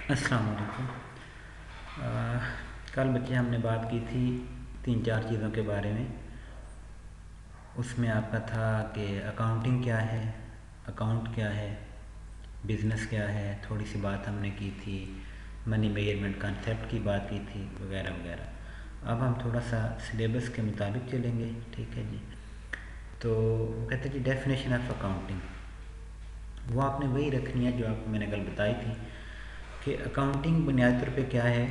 अस्सलाम वालेकुम। कल बच्चे हमने बात की थी 3-4 चीज़ों के बारे में। उसमें आपका था कि अकाउंटिंग क्या है, अकाउंट क्या है, बिज़नेस क्या है, थोड़ी सी बात हमने की थी, मनी मेजरमेंट कॉन्सेप्ट की बात की थी, वगैरह वगैरह। अब हम थोड़ा सा सिलेबस के मुताबिक चलेंगे, ठीक है जी। तो वो कहते हैं कि डेफिनेशन ऑफ अकाउंटिंग, वो आपने वही रखनी है जो आपको मैंने कल बताई थी कि अकाउंटिंग बुनियादी तौर पे क्या है।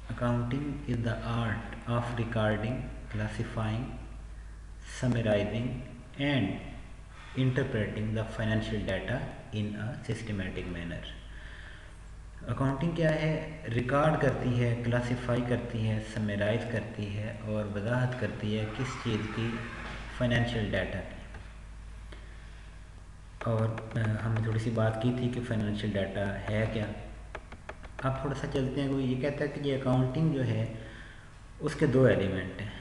Accounting is the art of recording, classifying, summarizing, and interpreting the financial data in a systematic manner. Accounting क्या है? रिकॉर्ड करती है, क्लासिफाई करती है, समराइज करती है और वजाहत करती है किस चीज़ की, फाइनेंशियल डाटा की। और हमने थोड़ी सी बात की थी कि फाइनेंशियल डाटा है क्या। अब थोड़ा सा चलते हैं। वो ये कहता है कि ये अकाउंटिंग जो है उसके दो एलिमेंट हैं।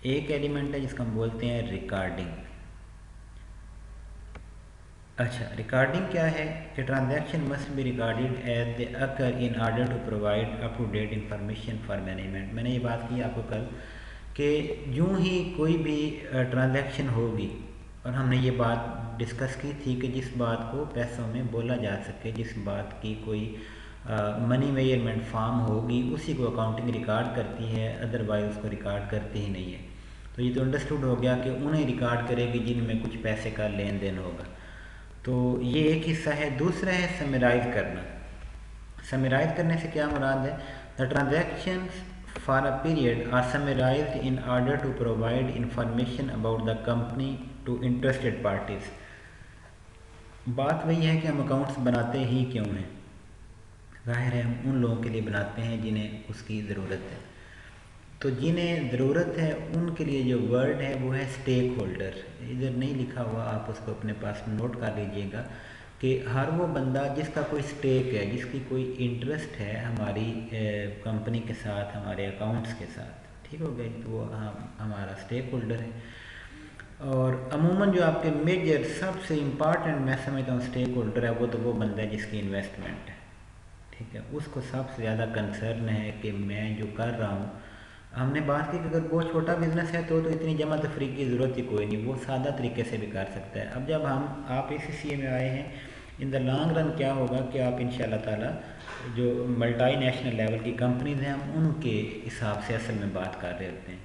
एक एलिमेंट है जिसको हम बोलते हैं रिकॉर्डिंग। अच्छा, रिकॉर्डिंग क्या है कि transaction must be recorded as they occur in order to provide up to date information for management. मैंने ये बात की आपको कल कि यूँ ही कोई भी ट्रांजैक्शन होगी, और हमने ये बात डिस्कस की थी कि जिस बात को पैसों में बोला जा सके, जिस बात की कोई मनी मेजरमेंट फॉर्म होगी, उसी को अकाउंटिंग रिकॉर्ड करती है, अदरवाइज उसको रिकॉर्ड करती ही नहीं है। तो ये तो अंडरस्टूड हो गया कि उन्हें रिकॉर्ड करेगी जिनमें कुछ पैसे का लेन देन होगा। तो ये एक हिस्सा है। दूसरा है समराइज करना। समराइज करने से क्या मुराद है? The transaction for a period are summarised in order to provide information about the company to interested parties. बात वही है कि हम अकाउंट्स बनाते ही क्यों हैं। जाहिर है हम उन लोगों के लिए बनाते हैं जिन्हें उसकी ज़रूरत है। तो जिन्हें ज़रूरत है उनके लिए जो वर्ड है वो है स्टेक होल्डर। इधर नहीं लिखा हुआ, आप उसको अपने पास नोट कर लीजिएगा कि हर वो बंदा जिसका कोई स्टेक है, जिसकी कोई इंटरेस्ट है हमारी कंपनी के साथ, हमारे अकाउंट्स के साथ, ठीक हो गया, तो वो हमारा स्टेक होल्डर है। और अमूमन जो आपके मेजर सबसे इम्पॉर्टेंट मैं समझता हूँ स्टेक होल्डर है, वो तो वो बंदा है जिसकी इन्वेस्टमेंट है, ठीक है। उसको सबसे ज़्यादा कंसर्न है कि मैं जो कर रहा हूँ, हमने बात की कि अगर बहुत छोटा बिजनेस है तो इतनी जमा तफरी की ज़रूरत ही कोई नहीं, वो सादा तरीके से भी कर सकता है। अब जब आप ACCA में आए हैं, इन द लॉन्ग रन क्या होगा कि आप इंशाल्लाह ताला जो मल्टी नेशनल लेवल की कंपनीज हैं हम उनके हिसाब से असल में बात कर रहे होते हैं।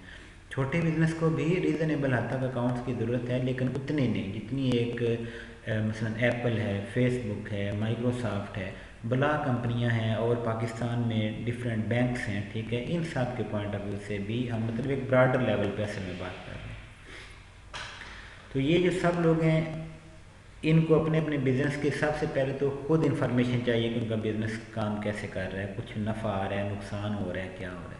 छोटे बिजनेस को भी रीज़नेबल हद तक अकाउंट्स की ज़रूरत है, लेकिन उतनी नहीं जितनी एक मसलन एप्पल है, फेसबुक है, माइक्रोसॉफ्ट है, बड़ा कंपनियां हैं और पाकिस्तान में डिफरेंट बैंक्स हैं, ठीक है। इन सब के पॉइंट ऑफ व्यू से भी हम मतलब एक ब्रॉडर लेवल पे असल में बात कर रहे हैं। तो ये जो सब लोग हैं इनको अपने अपने बिज़नेस के सबसे पहले तो खुद इंफॉर्मेशन चाहिए कि उनका बिज़नेस काम कैसे कर रहा है, कुछ नफ़ा आ रहा है, नुकसान हो रहा है, क्या हो रहा है।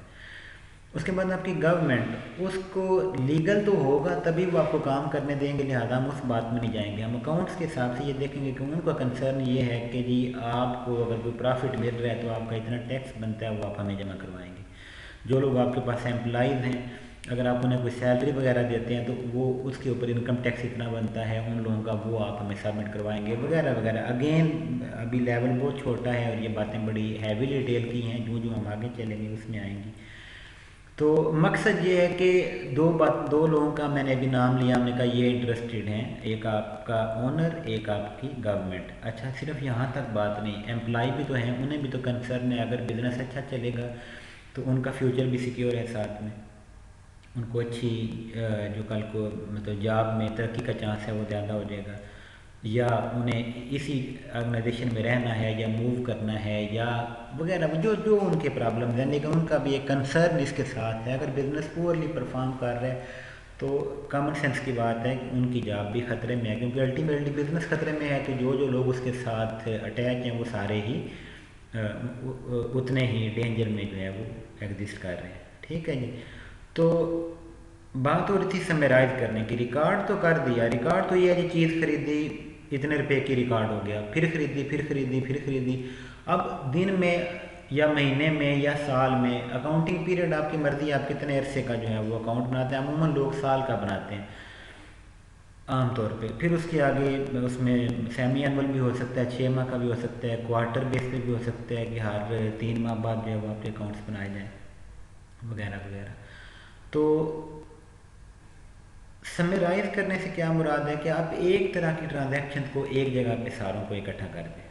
उसके बाद आपकी गवर्नमेंट उसको लीगल तो होगा तभी वो आपको काम करने देंगे, लिहाजा हम उस बात में नहीं जाएंगे। हम अकाउंट्स के हिसाब से ये देखेंगे कि उनका कंसर्न ये है कि जी आपको अगर कोई प्रॉफिट मिल रहा है तो आपका इतना टैक्स बनता है, वो आप हमें जमा करवाएंगे। जो लोग आपके पास एम्प्लॉइज़ हैं, अगर आप उन्हें कोई सैलरी वगैरह देते हैं तो वो उसके ऊपर इनकम टैक्स इतना बनता है उन लोगों का, वो आप हमें सबमिट करवाएंगे, वगैरह वगैरह। अगेन अभी लेवल बहुत छोटा है और ये बातें बड़ी हैवी डिटेल की हैं, जो जो हम आगे चलेंगे उसमें आएंगी। तो मकसद ये है कि दो लोगों का मैंने अभी नाम लिया, हमने कहा ये इंटरेस्टेड हैं, एक आपका ओनर, एक आपकी गवर्नमेंट। अच्छा, सिर्फ यहाँ तक बात नहीं, एम्प्लॉय भी तो हैं, उन्हें भी तो कंसर्न है। अगर बिज़नेस अच्छा चलेगा तो उनका फ्यूचर भी सिक्योर है, साथ में उनको अच्छी जो कल को मतलब जॉब में तरक्की का चांस है वो ज़्यादा हो जाएगा, या उन्हें इसी ऑर्गेनाइजेशन में रहना है या मूव करना है या वगैरह जो जो उनके प्रॉब्लम हैं, लेकिन उनका भी एक कंसर्न इसके साथ है। अगर बिज़नेस पुअरली परफॉर्म कर रहे हैं तो कॉमन सेंस की बात है कि उनकी जॉब भी ख़तरे में है, क्योंकि अल्टीमेटली बिज़नेस ख़तरे में है तो जो जो लोग उसके साथ अटैच हैं वो सारे ही उतने ही डेंजर में जो है वो एग्जिस्ट कर रहे हैं, ठीक है जी। तो बात हो रही थी समराइज करने की। रिकॉर्ड तो कर दिया, रिकॉर्ड तो ये है जी चीज़ खरीदी, इतने रुपए की रिकॉर्ड हो गया, फिर खरीदी, फिर खरीदी, फिर खरीदी। अब दिन में या महीने में या साल में, अकाउंटिंग पीरियड आपकी मर्जी, आप कितने अरसे का जो है वो अकाउंट बनाते हैं। अमूमन लोग साल का बनाते हैं। आम तौर पे। फिर उसके आगे उसमें सेमी एनुअल भी हो सकता है, 6 माह का भी हो सकता है, क्वार्टर बेस पे भी हो सकता है कि हर 3 माह बाद जो है वो आपके अकाउंट्स बनाए जाएँ वगैरह वगैरह। तो समराइज़ करने से क्या मुराद है कि आप एक तरह की ट्रांजैक्शन को एक जगह पे सारों को इकट्ठा कर दें।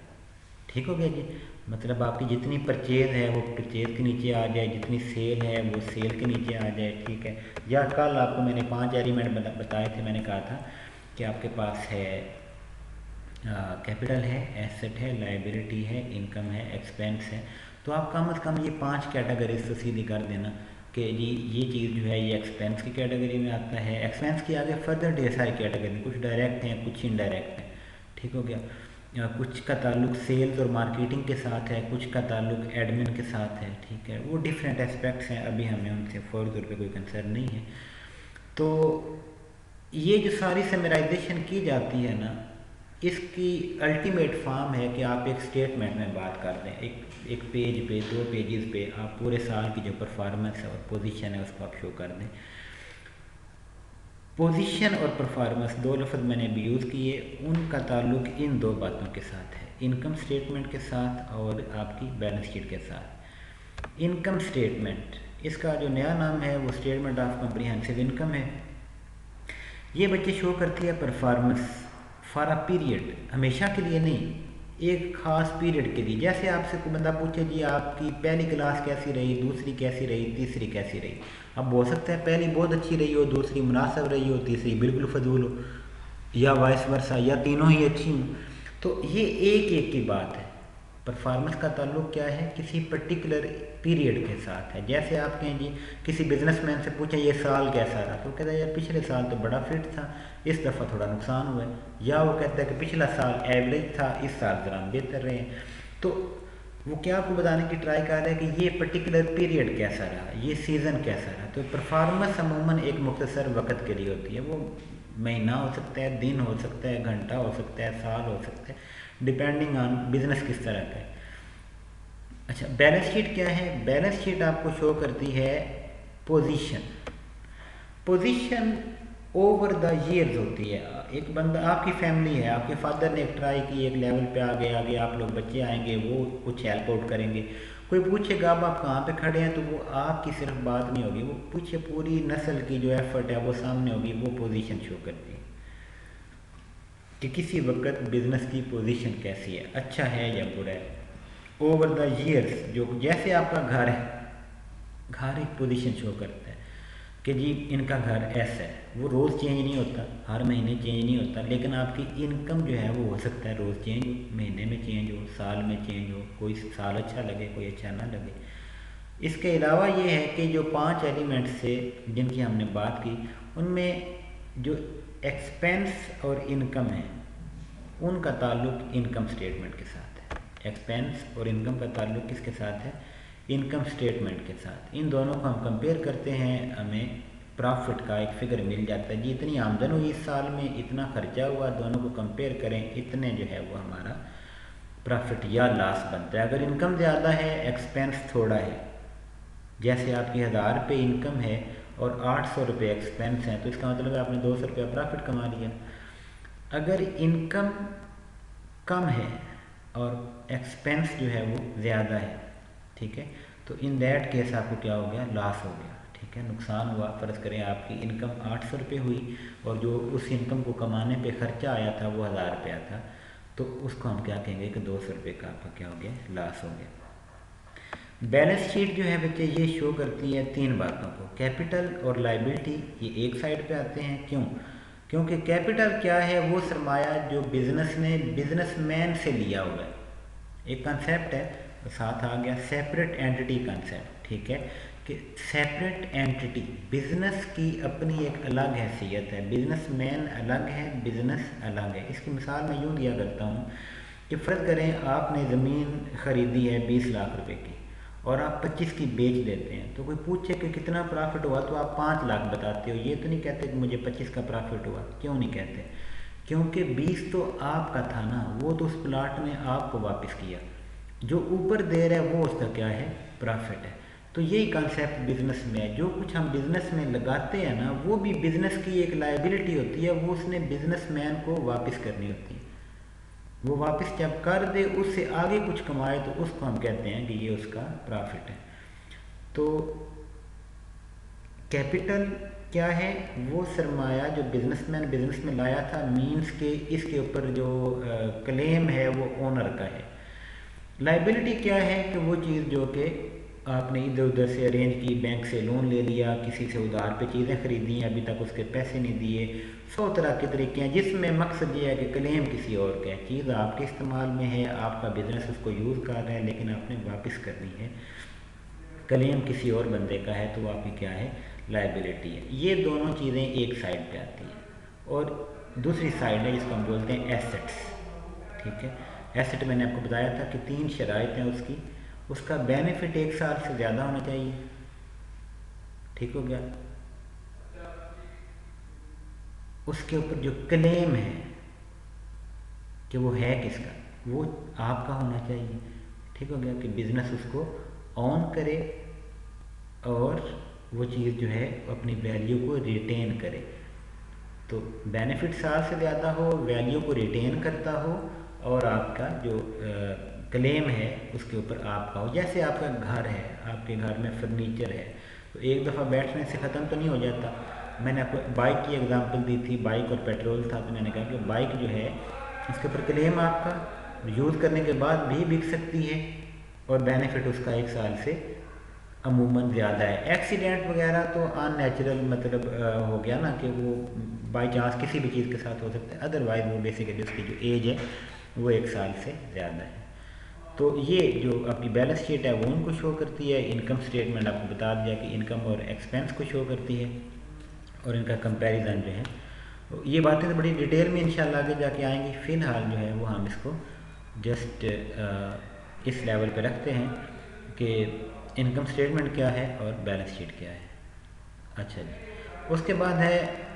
ठीक हो गया जी। मतलब आपकी जितनी परचेज़ है वो परचेज़ के नीचे आ जाए, जितनी सेल है वो सेल के नीचे आ जाए। ठीक है। या कल आपको मैंने 5 एलिमेंट बताए थे, मैंने कहा था कि आपके पास है कैपिटल है, एसेट है, लाइबिलिटी है, इनकम है, एक्सपेंस है। तो आप कम से कम ये 5 कैटेगरीज तो सीधी कर देना कि जी ये चीज़ जो है ये एक्सपेंस की कैटेगरी में आता है। एक्सपेंस के आगे फर्दर ढेर सारी कैटेगरी, कुछ डायरेक्ट हैं कुछ इनडायरेक्ट हैं। ठीक हो गया। कुछ का ताल्लुक सेल्स और मार्केटिंग के साथ है, कुछ का ताल्लुक एडमिन के साथ है। ठीक है। वो डिफरेंट एस्पेक्ट्स हैं, अभी हमें उनसे फर्दर पे कोई कंसर्न नहीं है। तो ये जो सारी समराइजेशन की जाती है ना, इसकी अल्टीमेट फॉर्म है कि आप एक स्टेटमेंट में बात कर दें, एक पेज पे 2 पेजेस पे आप पूरे साल की जो परफॉर्मेंस है और पोजीशन है उसको आप शो कर दें। पोजीशन और परफॉर्मेंस 2 लफ्ज़ मैंने अभी यूज़ किए, उनका ताल्लुक इन 2 बातों के साथ है, इनकम स्टेटमेंट के साथ और आपकी बैलेंस शीट के साथ। इनकम स्टेटमेंट, इसका जो नया नाम है वो स्टेटमेंट ऑफ कॉम्प्रिहेंसिव इनकम है। ये बच्चे शो करती है परफॉर्मेंस फॉर अ पीरियड, हमेशा के लिए नहीं, एक ख़ास पीरियड के लिए। जैसे आपसे कोई बंदा पूछे जी आपकी पहली क्लास कैसी रही, दूसरी कैसी रही, तीसरी कैसी रही। अब हो सकता है पहली बहुत अच्छी रही हो, दूसरी मुनासिब रही हो, तीसरी बिल्कुल फजूल हो, या वाइस वर्सा, या तीनों ही अच्छी हों। तो ये एक एक की बात है। परफॉर्मेंस का ताल्लुक क्या है, किसी पर्टिकुलर पीरियड के साथ है। जैसे आप कहें जी किसी बिजनेसमैन से पूछें ये साल कैसा रहा, तो कहता है यार पिछले साल तो बड़ा फिट था, इस दफ़ा थोड़ा नुकसान हुआ है। या वो कहता है कि पिछला साल एवरेज था, इस साल ज़रा बेहतर रहे हैं। तो वो क्या आपको बताने की ट्राई कर रहा है कि ये पर्टिकुलर पीरियड कैसा रहा, ये सीज़न कैसा रहा। तो परफॉर्मेंस अमूमन एक मुख्तसर वक़्त के लिए होती है, वो महीना हो सकता है, दिन हो सकता है, घंटा हो सकता है, साल हो सकता है, डिपेंडिंग ऑन बिजनेस किस तरह का है। अच्छा, बैलेंस शीट क्या है? बैलेंस शीट आपको शो करती है position. Position over the years होती है। एक बंदा, आपकी फैमिली है, आपके फादर ने एक ट्राई की, एक लेवल पे आ गए, आगे आप लोग बच्चे आएंगे, वो कुछ हेल्प आउट करेंगे। कोई पूछेगा अब आप कहाँ पे खड़े हैं, तो वो आपकी सिर्फ बात नहीं होगी, वो पीछे पूरी नस्ल की जो एफर्ट है वो सामने होगी। वो पोजीशन शो करती है कि किसी वक्त बिजनेस की पोजीशन कैसी है, अच्छा है या बुरा है। ओवर द ईयर्स, जो जैसे आपका घर है, घर एक पोजीशन शो करता है कि जी इनका घर ऐसा है। वो रोज़ चेंज नहीं होता, हर महीने चेंज नहीं होता, लेकिन आपकी इनकम जो है वो हो सकता है रोज़ चेंज हो, महीने में चेंज हो, साल में चेंज हो, कोई साल अच्छा लगे कोई अच्छा ना लगे। इसके अलावा ये है कि जो 5 एलिमेंट्स से जिनकी हमने बात की, उनमें जो एक्सपेंस और इनकम है उनका ताल्लुक इनकम स्टेटमेंट के साथ है। एक्सपेंस और इनकम का ताल्लुक किसके साथ है? इनकम स्टेटमेंट के साथ। इन दोनों को हम कंपेयर करते हैं, हमें प्रॉफिट का एक फिगर मिल जाता है जी, इतनी आमदन हुई इस साल में, इतना खर्चा हुआ, दोनों को कंपेयर करें, इतने जो है वो हमारा प्रॉफिट या लॉस बनता है। अगर इनकम ज़्यादा है, एक्सपेंस थोड़ा है, जैसे आपकी 1000 रुपये इनकम है और 800 रुपये एक्सपेंस हैं, तो इसका मतलब है आपने 200 रुपया प्रॉफिट कमा लिया। अगर इनकम कम है और एक्सपेंस जो है वो ज़्यादा है, ठीक है, तो इन दैट केस आपको क्या हो गया? लॉस हो गया। ठीक है, नुकसान हुआ। फ़र्ज़ करें आपकी इनकम 800 रुपये हुई और जो उस इनकम को कमाने पे ख़र्चा आया था वो 1000 रुपया था, तो उसको हम क्या कहेंगे कि 200 रुपये का आपका क्या हो गया? लॉस हो गया। बैलेंस शीट जो है बच्चे ये शो करती है 3 बातों को, कैपिटल और लाइबिलिटी, ये एक साइड पे आते हैं। क्यों? क्योंकि कैपिटल क्या है? वो सरमाया जो बिजनेस ने बिजनेसमैन से लिया हुआ है। एक कंसेप्ट है, तो साथ आ गया सेपरेट एंटिटी कंसेप्ट। ठीक है, कि सेपरेट एंटिटी, बिजनेस की अपनी एक अलग हैसियत है, बिजनेसमैन अलग है, बिजनेस अलग है। इसकी मिसाल मैं यूँ दिया करता हूँ कि फ़र्ज़ करें आपने ज़मीन ख़रीदी है 20 लाख रुपए की और आप 25 की बेच देते हैं, तो कोई पूछे कि कितना प्रॉफिट हुआ, तो आप 5 लाख बताते हो। ये तो नहीं कहते कि मुझे 25 का प्रॉफिट हुआ। क्यों नहीं कहते? क्योंकि 20 तो आपका था ना, वो तो उस प्लाट ने आपको वापस किया, जो ऊपर दे रहा है वो उसका क्या है? प्रॉफिट है। तो यही कॉन्सेप्ट बिज़नेस में है, जो कुछ हम बिज़नेस में लगाते हैं ना वो भी बिज़नेस की एक लायबिलिटी होती है, वो उसने बिजनेसमैन को वापस करनी होती है। वो वापस जब कर दे उससे आगे कुछ कमाए तो उसको हम कहते हैं कि ये उसका प्रॉफिट है। तो कैपिटल क्या है? वो सरमाया जो बिजनेसमैन बिजनेस में लाया था, मींस के इसके ऊपर जो क्लेम है वो ओनर का है। लाइबिलिटी क्या है? कि वो चीज़ जो कि आपने इधर उधर से अरेंज की, बैंक से लोन ले लिया, किसी से उधार पे चीज़ें खरीदी, अभी तक उसके पैसे नहीं दिए, 100 तरह के तरीके हैं जिसमें मकसद ये है कि क्लेम किसी और का है। चीज़ आपके इस्तेमाल में है, आपका बिजनेस उसको यूज़ कर रहा है, लेकिन आपने वापस करनी है। क्लेम किसी और बंदे का है तो वो आपकी क्या है? लाइबिलिटी है। ये दोनों चीज़ें एक साइड पे आती हैं और दूसरी साइड है जिसको हम बोलते हैं एसेट्स। ठीक है, एसेट मैंने आपको बताया था कि 3 शराइत हैं उसकी। उसका बेनिफिट 1 साल से ज़्यादा होना चाहिए। ठीक हो गया। उसके ऊपर जो क्लेम है कि वो है किसका, वो आपका होना चाहिए। ठीक हो गया, कि बिजनेस उसको ऑन करे और वो चीज़ जो है अपनी वैल्यू को रिटेन करे। तो बेनिफिट साल से ज़्यादा हो, वैल्यू को रिटेन करता हो और आपका जो क्लेम है उसके ऊपर आपका हो। जैसे आपका घर है, आपके घर में फर्नीचर है, तो एक दफ़ा बैठने से ख़त्म तो नहीं हो जाता। मैंने आपको बाइक की एग्जांपल दी थी, बाइक और पेट्रोल था, तो मैंने कहा कि बाइक जो है उसके ऊपर क्लेम आपका यूज़ करने के बाद भी बिक सकती है और बेनिफिट उसका 1 साल से अमूमन ज़्यादा है। एक्सीडेंट वगैरह तो अननेचुरल मतलब हो गया ना, कि वो बाई चांस किसी भी चीज़ के साथ हो सकता है, अदरवाइज़ वो बेसिकली उसकी जो एज है वो 1 साल से ज़्यादा है। तो ये जो आपकी बैलेंस शीट है वो उनको शो करती है। इनकम स्टेटमेंट आपको बता दिया कि इनकम और एक्सपेंस को शो करती है और इनका कंपैरिजन जो है। तो ये बातें तो बड़ी डिटेल में इंशाल्लाह आगे जाके आएंगी। फ़िलहाल जो है वो हम इसको जस्ट इस लेवल पे रखते हैं कि इनकम स्टेटमेंट क्या है और बैलेंस शीट क्या है। अच्छा जी, उसके बाद है,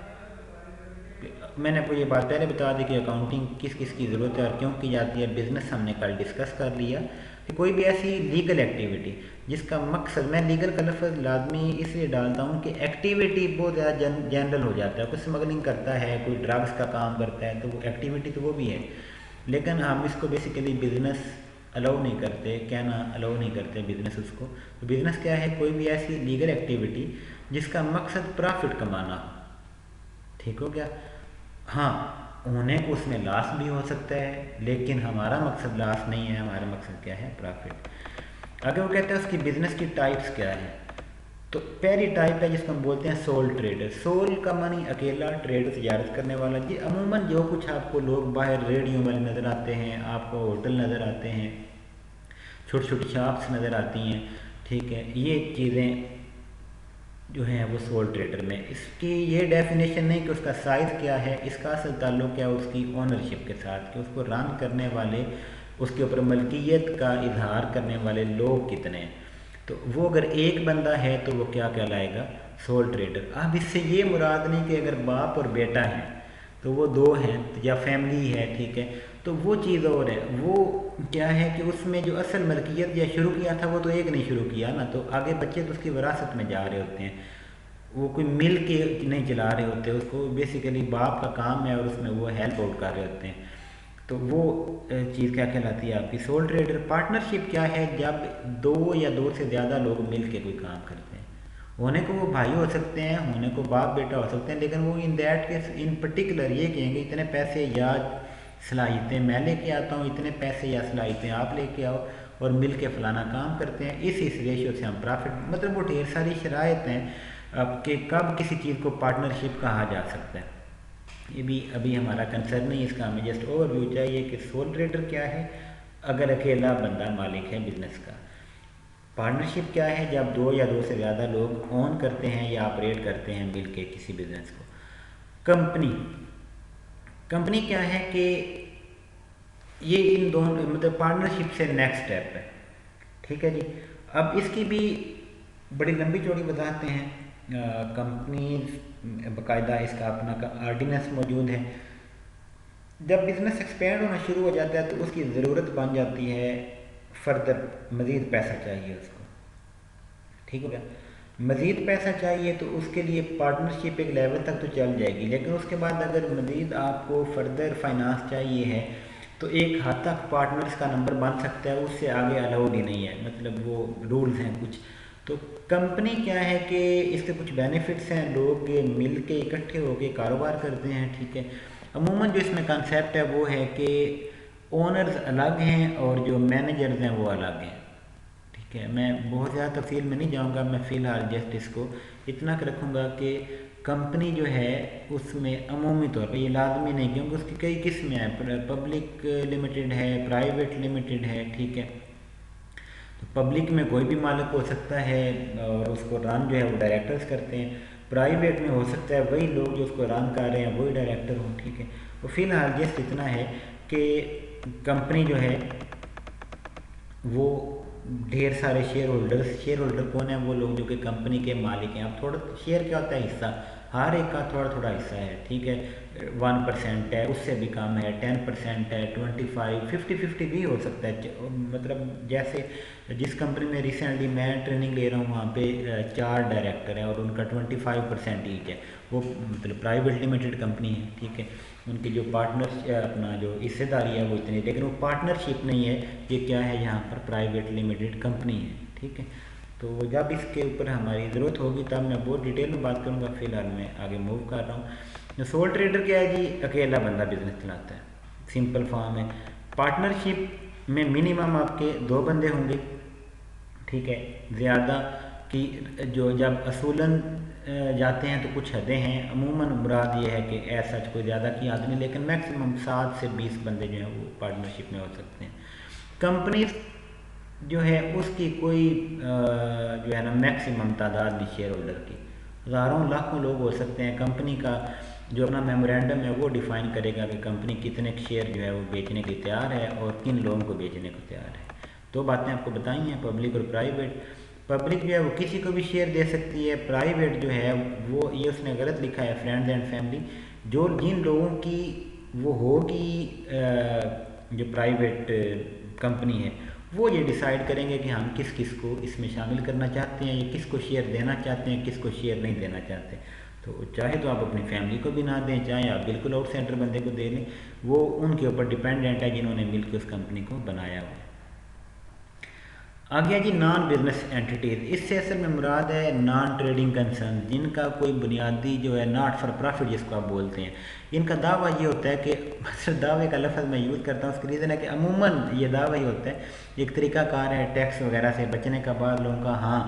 मैंने आपको ये बात पहले बता दी कि अकाउंटिंग किस किस की ज़रूरत है और क्यों की जाती है। बिज़नेस हमने कल डिस्कस कर लिया कि कोई भी ऐसी लीगल एक्टिविटी जिसका मकसद, मैं लीगल का लफ्ज़ लाजमी इसलिए डालता हूँ कि एक्टिविटी बहुत ज़्यादा जनरल हो जाता है। कोई स्मगलिंग करता है, कोई ड्रग्स का काम करता है, तो वो एक्टिविटी तो वो भी है, लेकिन हम इसको बेसिकली बिज़नेस अलाउ नहीं करते, कहना अलाउ नहीं करते बिज़नेस उसको। तो बिज़नेस क्या है? कोई भी ऐसी लीगल एक्टिविटी जिसका मकसद प्रॉफिट कमाना हो। ठीक हो गया। हाँ, होने को उसमें लॉस भी हो सकता है, लेकिन हमारा मकसद लॉस नहीं है, हमारा मकसद क्या है? प्रॉफिट। आगे वो कहते हैं उसकी बिजनेस की टाइप्स क्या है। तो पहली टाइप है जिसको हम बोलते हैं सोल ट्रेडर। सोल का मानी अकेला, ट्रेड तजारत करने वाला। जी अमूमन जो कुछ आपको लोग बाहर रेडियो में नज़र आते हैं, आपको होटल नज़र आते हैं, छोटी छोटी शॉप्स नज़र आती हैं, ठीक है, ये चीज़ें जो हैं वो सोल ट्रेडर में। इसकी ये डेफिनेशन नहीं कि उसका साइज़ क्या है, इसका असल ताल्लुक क्या है उसकी ओनरशिप के साथ, कि उसको रन करने वाले, उसके ऊपर मलकियत का इजहार करने वाले लोग कितने हैं। तो वो अगर एक बंदा है तो वो क्या कहलाएगा? Soul trader. अब इससे ये मुराद नहीं कि अगर बाप और बेटा है तो वो 2 हैं, या फैमिली है, ठीक है, तो वो चीज़ और है। वो क्या है कि उसमें जो असल मलकियत या शुरू किया था वो तो एक नहीं शुरू किया ना, तो आगे बच्चे तो उसकी विरासत में जा रहे होते हैं। वो कोई मिल के नहीं चला रहे होते, उसको बेसिकली बाप का काम है और उसमें वो हेल्प आउट कर रहे होते हैं। तो वो चीज़ क्या कहलाती है आपकी? Soul trader. पार्टनरशिप क्या है? जब 2 या 2 से ज़्यादा लोग मिल के कोई काम करते हैं। होने को वो भाई हो सकते हैं, होने को बाप बेटा हो सकते हैं, लेकिन वो in that case in particular ये कहेंगे इतने पैसे या सलाहियतें मैं लेके आता हूँ, इतने पैसे या सलाहियतें आप लेके आओ, और मिल के फलाना काम करते हैं। इस रेशियो से हम प्रॉफिट, मतलब वो ढेर सारी शराइत हैं आपके कब किसी चीज़ को पार्टनरशिप कहा जा सकता है। ये भी अभी हमारा कंसर्न नहीं, इसका हमें जस्ट ओवरव्यू चाहिए कि सोल ट्रेडर क्या है अगर अकेला बंदा मालिक है बिजनेस का। पार्टनरशिप क्या है? जब 2 या 2 से ज़्यादा लोग ओन करते हैं या ऑपरेट करते हैं मिलके किसी बिजनेस को। कंपनी, कंपनी क्या है कि ये इन दोनों मतलब पार्टनरशिप से नेक्स्ट स्टेप है, ठीक है जी। अब इसकी भी बड़ी लंबी चौड़ी बताते हैं। कंपनी बाकायदा इसका अपना का आर्डिनेंस मौजूद है। जब बिज़नेस एक्सपेंड होना शुरू हो जाता है तो उसकी ज़रूरत बन जाती है फर्दर, मज़ीद पैसा चाहिए उसको, ठीक हो गया। मज़ीद पैसा चाहिए तो उसके लिए पार्टनरशिप एक लेवल तक तो चल जाएगी, लेकिन उसके बाद अगर मज़ीद आपको फर्दर फाइनेंस चाहिए है तो एक हद तक पार्टनर्स का नंबर बन सकता है, उससे आगे अलाउड ही नहीं है, मतलब वो रूल्स हैं कुछ। तो कंपनी क्या है कि इसके कुछ बेनिफिट्स हैं, लोग मिल के इकट्ठे होकर कारोबार करते हैं, ठीक है। अमूमन जो इसमें कंसेप्ट है वो है कि ओनर्स अलग हैं और जो मैनेजर्स हैं वो अलग हैं, ठीक है। मैं बहुत ज़्यादा तफसील में नहीं जाऊंगा, मैं फ़िलहाल जस्ट इसको इतना कर रखूँगा कि कंपनी जो है उसमें अमूमी तौर पर, ये लाजमी नहीं क्योंकि उसकी कई किस्में हैं, पब्लिक लिमिटेड है, प्राइवेट लिमिटेड है, ठीक है। तो पब्लिक में कोई भी मालिक हो सकता है और उसको रन जो है वो डायरेक्टर्स करते हैं, प्राइवेट में हो सकता है वही लोग जो उसको रन कर रहे हैं वही डायरेक्टर हों, ठीक है। तो फ़िलहाल जस्ट इतना है कि कंपनी जो है वो ढेर सारे शेयर होल्डर कौन है, वो लोग जो कि कंपनी के मालिक हैं। अब थोड़ा शेयर क्या होता है, हिस्सा, हर एक का थोड़ा थोड़ा हिस्सा है, ठीक है। 1% है, उससे भी कम है, 10% है, 25, 50-50 भी हो सकता है। मतलब जैसे जिस कंपनी में रिसेंटली मैं ट्रेनिंग ले रहा हूँ वहाँ पे 4 डायरेक्टर हैं और उनका 25% ईच है, वो मतलब प्राइवेट लिमिटेड कंपनी है, ठीक है। उनकी जो पार्टनर अपना जो हिस्सेदारी है वो इतनी, लेकिन वो पार्टनरशिप नहीं है, ये क्या है यहाँ पर प्राइवेट लिमिटेड कंपनी है, ठीक है। तो जब इसके ऊपर हमारी ज़रूरत होगी तब मैं बहुत डिटेल में बात करूँगा, फ़िलहाल मैं आगे मूव कर रहा हूँ। सोल ट्रेडर क्या है जी, अकेला बंदा बिजनेस चलाता है, सिंपल फॉर्म है। पार्टनरशिप में मिनिमम आपके 2 बंदे होंगे, ठीक है। ज़्यादा की जो जब असूलन जाते हैं तो कुछ हदें हैं, अमूमन मुराद ये है कि ऐसा कोई ज़्यादा की याद नहीं, लेकिन मैक्सिमम 7 से 20 बंदे जो हैं वो पार्टनरशिप में हो सकते हैं। कंपनी जो है उसकी कोई जो है ना मैक्सिमम तादाद नहीं शेयर होल्डर की, हज़ारों लाखों लोग हो सकते हैं। कंपनी का जो अपना मेमोरेंडम है वो डिफ़ाइन करेगा कि कंपनी कितने शेयर जो है वो बेचने के तैयार है और किन लोगों को बेचने को तैयार है। 2 बातें आपको बताई हैं, पब्लिक और प्राइवेट। पब्लिक जो है वो किसी को भी शेयर दे सकती है, प्राइवेट जो है वो, ये उसने गलत लिखा है, फ्रेंड्स एंड फैमिली, जो जिन लोगों की वो होगी जो प्राइवेट कंपनी है वो ये डिसाइड करेंगे कि हम किस किस को इसमें शामिल करना चाहते हैं, या किसको शेयर देना चाहते हैं, किसको शेयर नहीं देना चाहते। तो चाहे तो आप अपनी फैमिली को भी ना दें, चाहे आप बिल्कुल आउट सेंटर बंदे को दे लें, वो उनके ऊपर डिपेंडेंट है जिन्होंने मिलकर उस कंपनी को बनाया हुआ है। आ गया जी नॉन बिजनेस एंटिटीज़, इससे असल में मुराद है नॉन ट्रेडिंग कंसर्न, जिनका कोई बुनियादी जो है नॉट फॉर प्रॉफिट जिसको आप बोलते हैं। इनका दावा ये होता है कि मतलब दावे का लफ्ज़ मैं यूज़ करता हूँ, उसका रीज़न है कि अमूमन ये दावा ही होता है, एक तरीक़ाकार है टैक्स वगैरह से बचने का बाद लोगों का। हाँ,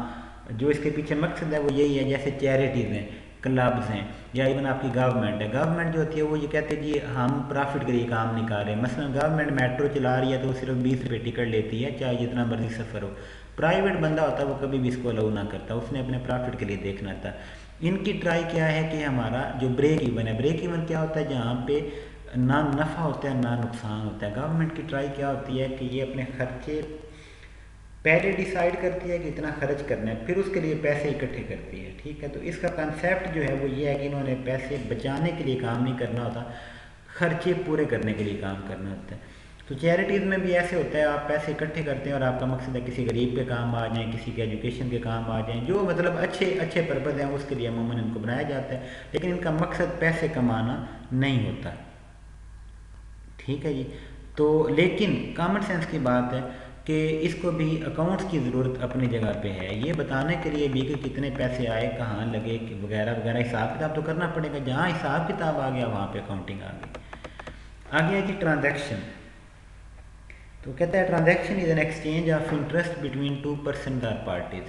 जो इसके पीछे मकसद है वो यही है, जैसे चैरिटीज़ हैं, क्लब्स हैं, या इवन आपकी गवर्नमेंट है। गवर्नमेंट जो होती है वो ये कहते हैं जी हम प्रॉफिट के लिए काम नहीं कर रहे। मसलन गवर्नमेंट मेट्रो चला रही है तो वो सिर्फ 20 रुपये टिकट लेती है, चाहे जितना मर्जी सफ़र हो। प्राइवेट बंदा होता है वो कभी भी इसको अलाउ ना करता, उसने अपने प्रॉफिट के लिए देखना था। इनकी ट्राई क्या है कि हमारा जो ब्रेक इवन है, ब्रेक इवन क्या होता है, जहाँ पे ना नफ़ा होता है ना नुकसान होता है। गवर्नमेंट की ट्राई क्या होती है कि ये अपने खर्चे पहले डिसाइड करती है कि इतना खर्च करना है, फिर उसके लिए पैसे इकट्ठे करती है, ठीक है। तो इसका कंसेप्ट जो है वो ये है कि इन्होंने पैसे बचाने के लिए काम नहीं करना होता, खर्चे पूरे करने के लिए काम करना होता है। तो चैरिटीज़ में भी ऐसे होता है, आप पैसे इकट्ठे करते हैं और आपका मकसद है किसी गरीब के काम आ जाएँ, किसी के एजुकेशन के काम आ जाएँ, जो मतलब अच्छे अच्छे पर्पज़ हैं उसके लिए अमूमन इनको बनाया जाता है, लेकिन इनका मकसद पैसे कमाना नहीं होता, ठीक है जी। तो लेकिन कॉमन सेंस की बात है कि इसको भी अकाउंट्स की ज़रूरत अपनी जगह पे है, ये बताने के लिए भी कि कितने पैसे आए, कहाँ लगे वगैरह वगैरह, हिसाब किताब तो करना पड़ेगा। जहाँ हिसाब किताब आ गया वहाँ पे अकाउंटिंग आ गई। आ गया जी ट्रांजैक्शन। तो कहता है transaction is an exchange of interest between 2 person और पार्टीज़,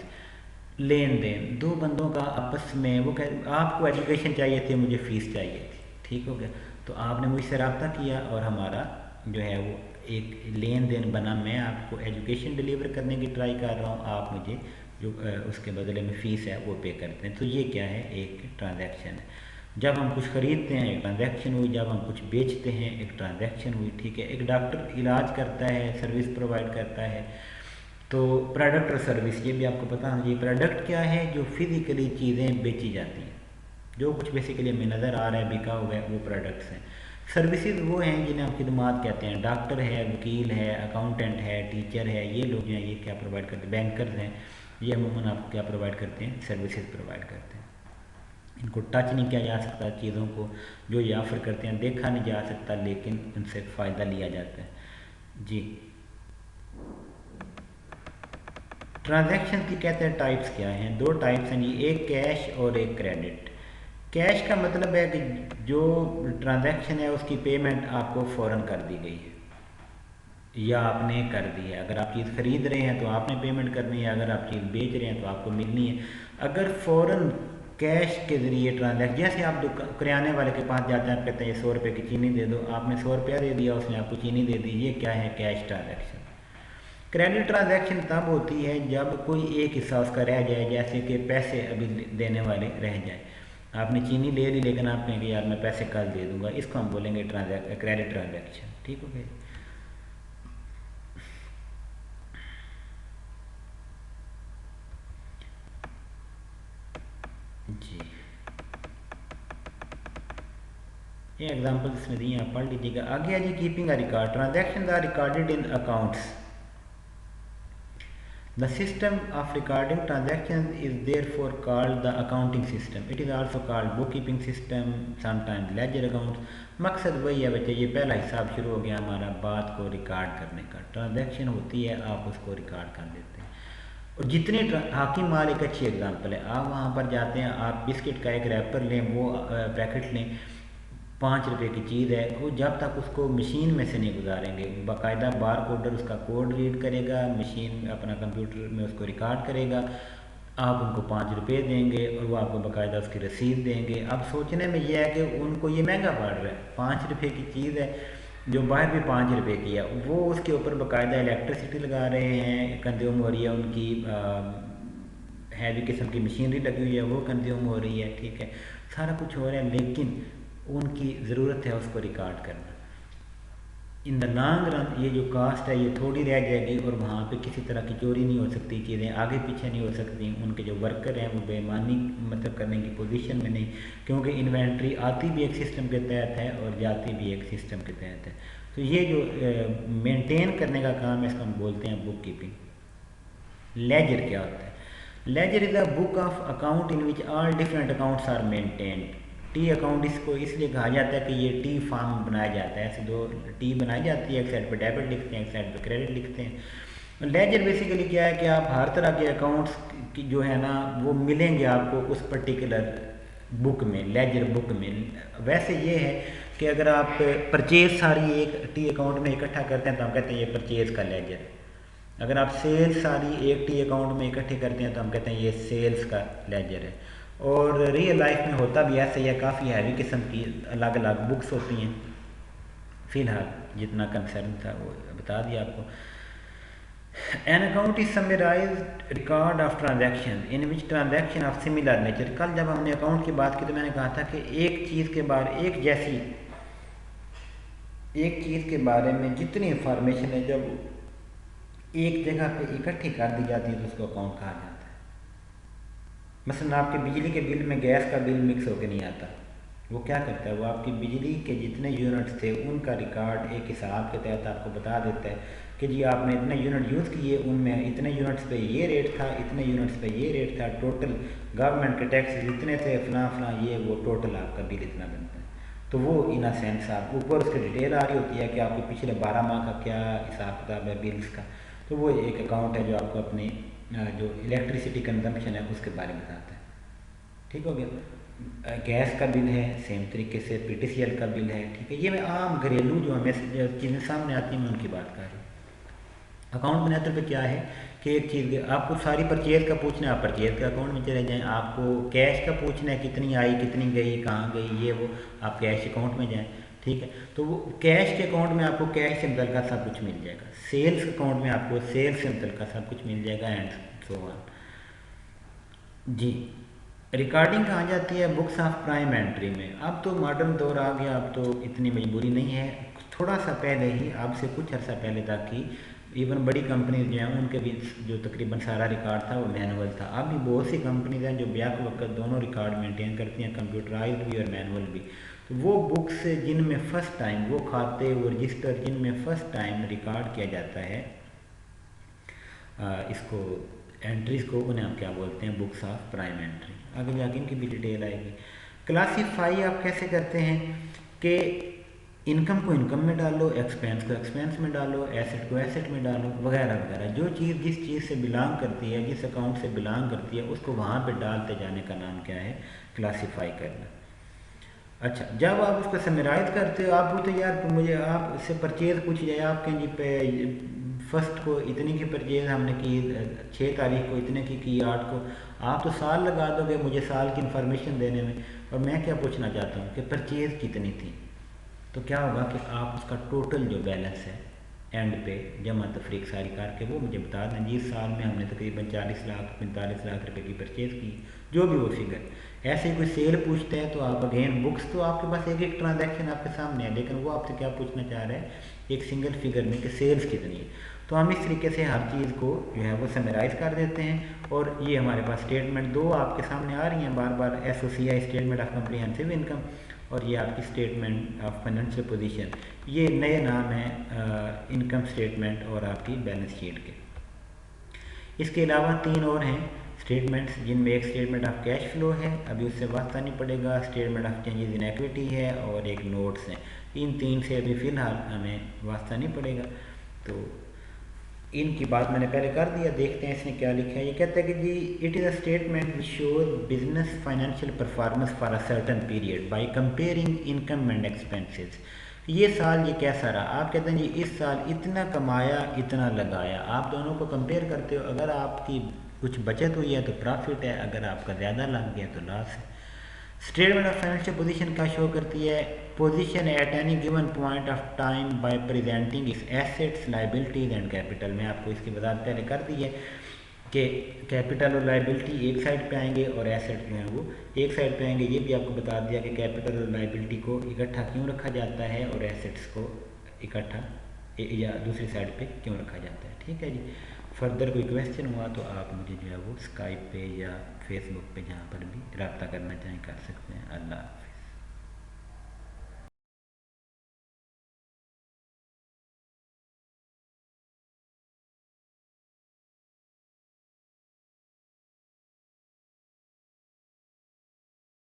लेन देन 2 बंदों का आपस में। वो कह आपको एजुकेशन चाहिए थी, मुझे फ़ीस चाहिए थी, ठीक हो गया। तो आपने मुझसे रब्ता किया और हमारा जो है वो एक लेन देन बना, मैं आपको एजुकेशन डिलीवर करने की ट्राई कर रहा हूँ, आप मुझे जो उसके बदले में फ़ीस है वो पे करते हैं। तो ये क्या है, एक ट्रांजैक्शन है। जब हम कुछ ख़रीदते हैं एक ट्रांजैक्शन हुई, जब हम कुछ बेचते हैं एक ट्रांजैक्शन हुई, ठीक है। एक डॉक्टर इलाज करता है, सर्विस प्रोवाइड करता है, तो प्रोडक्ट और सर्विस, ये भी आपको पता होना चाहिए। प्रोडक्ट क्या है, जो फिज़िकली चीज़ें बेची जाती हैं, जो कुछ बेसिकली हमें नज़र आ रहा है बिका हुआ है, वो प्रोडक्ट्स हैं। सर्विसेज वो हैं जिन्हें हम खिदमात कहते हैं, डॉक्टर है, वकील है, अकाउंटेंट है, टीचर है, ये लोग जो हैं ये क्या प्रोवाइड करते हैं, बैंकर्स हैं, ये अमूमन आपको क्या प्रोवाइड करते हैं, सर्विसेज प्रोवाइड करते हैं। इनको टच नहीं किया जा सकता, चीज़ों को जो ये ऑफ़र करते हैं देखा नहीं जा सकता, लेकिन इनसे फ़ायदा लिया जाता है। जी, ट्रांजैक्शन की कहते हैं टाइप्स क्या हैं, दो टाइप्स हैं जी, एक कैश और एक क्रेडिट। कैश का मतलब है कि जो ट्रांजैक्शन है उसकी पेमेंट आपको फ़ौरन कर दी गई है या आपने कर दी है। अगर आप चीज़ ख़रीद रहे हैं तो आपने पेमेंट करनी है, अगर आप चीज़ बेच रहे हैं तो आपको मिलनी है। अगर फ़ौरन कैश के ज़रिए ट्रांजैक्शन, जैसे आप किराने वाले के पास जाते हैं, आप कहते हैं ये 100 रुपये की चीनी दे दो, आपने 100 रुपया दे दिया, उसने आपको चीनी दे दी, ये क्या है, कैश ट्रांजैक्शन। क्रेडिट ट्रांजैक्शन तब होती है जब कोई एक हिस्सा उसका रह जाए, जैसे कि पैसे अभी देने वाले रह जाए। आपने चीनी ले ली लेकिन आप कहेंगे यार मैं पैसे कल दे दूंगा, इसको हम बोलेंगे क्रेडिट ट्रांजैक्शन। ठीक हो गया। जी, ये एग्जांपल इसमें दिए, आप पढ़ लीजिएगा। आगे है जी, keeping a record, transactions are recorded in accounts. The system of recording transactions is therefore called the accounting system. It is also called bookkeeping system, sometimes ledger accounts. मकसद वही है बच्चे, ये पहला हिसाब शुरू हो गया हमारा बात को रिकॉर्ड करने का। ट्रांजैक्शन होती है, आप उसको रिकॉर्ड कर देते हैं। और जितने हाकिम माल एक अच्छी एग्जांपल है, आप वहाँ पर जाते हैं, आप बिस्किट का एक रैपर लें, वो पैकेट लें, 5 रुपये की चीज़ है, वो जब तक उसको मशीन में से नहीं गुजारेंगे, बाकायदा बार कोडर उसका कोड रीड करेगा, मशीन अपना कंप्यूटर में उसको रिकॉर्ड करेगा, आप उनको 5 रुपये देंगे और वो आपको बाकायदा उसकी रसीद देंगे। अब सोचने में ये है कि उनको ये महंगा पड़ रहा है, 5 रुपये की चीज़ है जो बाहर भी 5 रुपये की है, वो उसके ऊपर बाकायदा इलेक्ट्रिसिटी लगा रहे हैं, कंज्यूम हो रही है, उनकी हैवी किस्म की मशीनरी लगी हुई है, वो कंज्यूम हो रही है। ठीक है, सारा कुछ हो रहा है, लेकिन उनकी ज़रूरत है उसको रिकॉर्ड करना। इन द लॉन्ग रन ये जो कास्ट है ये थोड़ी रह जाएगी और वहाँ पे किसी तरह की चोरी नहीं हो सकती, चीज़ें आगे पीछे नहीं हो सकती, उनके जो वर्कर हैं वो बेईमानी मतलब करने की पोजीशन में नहीं, क्योंकि इन्वेंट्री आती भी एक सिस्टम के तहत है और जाती भी एक सिस्टम के तहत है। तो ये जो मेंटेन करने का काम है इसको हम बोलते हैं बुक कीपिंग। लेजर क्या होता है? Ledger is a book of account in which all different accounts are maintained. T account इसको इसलिए कहा जाता है कि ये टी फॉर्म बनाया जाता है, ऐसे दो टी बनाई जाती है, एक साइड पे डेबिट लिखते हैं, एक साइड पे क्रेडिट लिखते हैं। लेजर बेसिकली क्या है कि आप हर तरह के अकाउंट्स की जो है ना वो मिलेंगे आपको उस पर्टिकुलर बुक में, लेजर बुक में। वैसे ये है कि अगर आप परचेज सारी एक टी अकाउंट में इकट्ठा करते हैं तो हम कहते हैं ये परचेज का लेजर। अगर आप सेल्स सारी एक टी अकाउंट में इकट्ठे करते हैं तो हम कहते हैं ये सेल्स का लेजर है। और रियल लाइफ में होता भी ऐसे ही है, काफ़ी हैवी किस्म की अलग अलग बुक्स होती हैं। फ़िलहाल जितना कंसर्न था वो बता दिया आपको। An account is summarised record of transaction in which transaction of similar nature. कल जब हमने अकाउंट की बात की तो मैंने कहा था कि एक चीज़ के बारे एक चीज़ के बारे में जितनी इंफॉर्मेशन है जब एक जगह पे इकट्ठी कर दी जाती है तो उसको अकाउंट कहा जाता है। मसलन आपके बिजली के बिल में गैस का बिल मिक्स होकर नहीं आता, वो क्या करता है, वो आपकी बिजली के जितने यूनिट्स थे उनका रिकॉर्ड एक हिसाब के तहत आपको बता देता है कि जी आपने इतने यूनिट यूज़ किए, उनमें इतने यूनिट्स पे ये रेट था, इतने यूनिट्स पे ये रेट था, टोटल गवर्नमेंट के टैक्स इतने थे, फलां फलां, ये वो टोटल आपका बिल इतना बनता है। तो वो इन अ सेंस आप ऊपर उसकी डिटेल आ रही होती है कि आपके पिछले 12 माह का क्या हिसाब किताब है बिल्स का। तो वो एक अकाउंट है जो आपको अपनी जो इलेक्ट्रिसिटी कंजम्पशन है उसके बारे में बताता है। ठीक हो गया। गैस का बिल है, सेम तरीके से PTCL का बिल है। ठीक है, ये मैं आम घरेलू जो हमें चीज़ें सामने आती हैं मैं उनकी बात कर रहा हूँ। अकाउंट बनाते पे क्या है कि एक चीज़ आपको सारी परचेज का पूछना है, आप परचेज के अकाउंट में चले जाएँ। आपको कैश का पूछना है, कितनी आई, कितनी गई, कहाँ गई, ये वो, आप कैश अकाउंट में जाएँ। ठीक है, तो वो कैश के अकाउंट में आपको कैश से मुतल्लिका सब कुछ मिल जाएगा, सेल्स अकाउंट में आपको सेल्स से मुतल्लिका सब कुछ मिल जाएगा एंड सो ऑन। जी, रिकॉर्डिंग कहाँ जाती है? बुक्स ऑफ प्राइम एंट्री में। अब तो मॉडर्न दौर आ गया, अब तो इतनी मजबूरी नहीं है। थोड़ा सा पहले ही, अब से कुछ अर्सा पहले तक ही इवन बड़ी कंपनीज जो हैं उनके भी जो तकरीबन सारा रिकॉर्ड था वो मैनुअल था। अब भी बहुत सी कंपनीज हैं जो ब्याक वक्त दोनों रिकॉर्ड मेंटेन करती हैं, कंप्यूटराइज्ड भी और मैनुअल भी। तो वो बुक्स जिनमें फ़र्स्ट टाइम, वो खाते, वो रजिस्टर जिनमें फ़र्स्ट टाइम रिकॉर्ड किया जाता है, इसको एंट्रीज़ को, उन्हें हम क्या बोलते हैं, बुक्स ऑफ प्राइम एंट्री। आगे जाके इनकी भी डिटेल आएगी। क्लासीफाई आप कैसे करते हैं कि इनकम को इनकम में डालो, एक्सपेंस को एक्सपेंस में डालो, एसेट को एसेट में डालो, वगैरह वगैरह। जो चीज़ जिस चीज़ से बिलोंग करती है, जिस अकाउंट से बिलोंग करती है, उसको वहाँ पे डालते जाने का नाम क्या है, क्लासीफाई करना। अच्छा, जब आप उसको समराइज करते हो, आप बोलते यार मुझे आप इससे परचेज पूछ जाए, आप कहें जी पे फर्स्ट को इतने की परचेज हमने की, 6 तारीख को इतने की 8 को, आप तो साल लगा दोगे मुझे साल की इन्फॉर्मेशन देने में। और मैं क्या पूछना चाहता हूँ कि परचेज कितनी थी। तो क्या होगा कि आप उसका टोटल जो बैलेंस है एंड पे जमा तफरीक सारी करके वो मुझे बता दें जी, इस साल में हमने तकरीबन 40 लाख 45 लाख रुपए की परचेज़ की, जो भी वो फिगर। ऐसे ही कोई सेल पूछते हैं तो आप अगेन बुक्स तो आपके पास एक एक ट्रांजैक्शन आपके सामने है, लेकिन वो आपसे क्या पूछना चाह रहे हैं, एक सिंगल फिगर में कि सेल्स कितनी है। तो हम इस तरीके से हर चीज़ को जो है वो समराइज़ कर देते हैं। और ये हमारे पास स्टेटमेंट दो आपके सामने आ रही हैं बार बार, SOCI statement of comprehensive income, और ये आपकी स्टेटमेंट ऑफ फाइनेंशियल पोजीशन। ये नए नाम हैं इनकम स्टेटमेंट और आपकी बैलेंस शीट के। इसके अलावा 3 और हैं स्टेटमेंट्स, जिनमें एक स्टेटमेंट ऑफ कैश फ्लो है, अभी उससे वास्ता नहीं पड़ेगा, statement of changes in equity है, और एक नोट्स हैं। इन 3 से अभी फ़िलहाल हमें वास्ता नहीं पड़ेगा। तो इनकी बात मैंने पहले कर दिया, देखते हैं इसने क्या लिखा है। ये कहता है कि जी it is a statement which shows business financial performance for a certain period by comparing income and expenses. ये साल ये कैसा रहा, आप कहते हैं जी इस साल इतना कमाया इतना लगाया, आप दोनों को कंपेयर करते हो। अगर आपकी कुछ बचत हुई है तो प्रॉफिट है, अगर आपका ज़्यादा लग गया तो लॉस है। स्टेटमेंट ऑफ फाइनेंशियल पोजीशन क्या शो करती है, position at any given point of time bye presenting इस एसेट्स लाइबिलिटीज एंड कैपिटल। मैं आपको इसकी वजाहत पहले कर दी है कि कैपिटल और लाइबिलिटी एक साइड पे आएंगे और एसेट जो है वो एक साइड पे आएंगे। ये भी आपको बता दिया कि कैपिटल और लाइबिलिटी को इकट्ठा क्यों रखा जाता है और एसेट्स को इकट्ठा या दूसरी साइड पे क्यों रखा जाता है। ठीक है जी। फर्दर कोई क्वेश्चन हुआ तो आप मुझे जो है वो स्काइप पे या फेसबुक पे जहाँ पर भी रब्ता करना चाहें कर सकते हैं। अल्लाह हाफ़िज़।